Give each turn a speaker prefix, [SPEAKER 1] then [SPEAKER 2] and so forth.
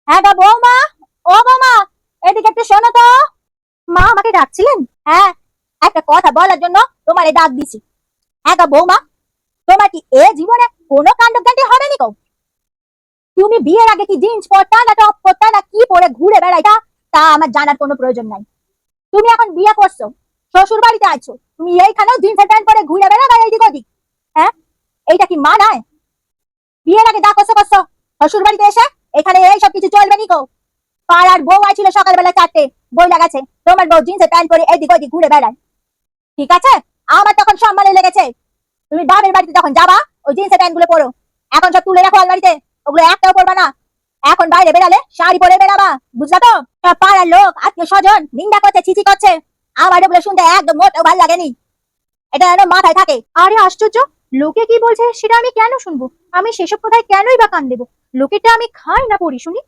[SPEAKER 1] হ্যাঁ গো বৌমা, ও বৌমা, এদিকে একটু শোনো তো। মা আমাকে ডাকছিলেন? হ্যাঁ, একটা কথা বলার জন্য তোমারে ডাক দিছি। হ্যাঁ গো বৌমা, তোমার কি এ জীবনে কোনো কাণ্ডজ্ঞানটি হবে নি গো? তুমি বিয়ের আগে কি জিন্স পরতা না টপ পরতা না কি পরে ঘুরে বেড়াইতা, তা আমার জানার কোনো প্রয়োজন নাই। তুমি এখন বিয়ে করছো, শ্বশুর বাড়িতে আছো, তুমি এইখানেও জিন্সের প্যান্ট পরে ঘুরে বেড়াবে এইদিক ওদিক? হ্যাঁ, এইটা কি মানায়? বিয়ের আগে যা করছো করছো, শ্বশুর বাড়িতে এসে এখানে এই সব কিছু চলবে নি গো। পাড়ার বউ আইছিল সকালবেলা 4টে, বই লাগাছে তোমার বউ জিন্সের প্যান্ট পরে এদিক ওদিক ঘুরে বেড়ায়। ঠিক আছে, আমার তখন সম্মানে লেগেছে। তুমি বাপের বাড়িতে যখন যাবা ওই জিন্সের প্যান্ট গুলো পরো। এখন সব তুলে রাখো আলমারিতে, ওগুলো একটাও পরবা না। এখন বাইরে বেরালে শাড়ি পরে বেরাবা, বুঝলা তো? সব পাড়ার লোক আত্মীয় স্বজন নিন্দা করছে, ছিছি করছে, আমার এগুলো শুনতে একদম মোটেও ভালো লাগেনি। এটা যেন মাথায় থাকে। আরে আশ্চর্য, লোকে কি বলছে সেটা আমি কেন শুনবো? আমি সেসব কথায় কেনই বা কান দেবো? লোকেরটা আমি খাই না পড়ি শুনি।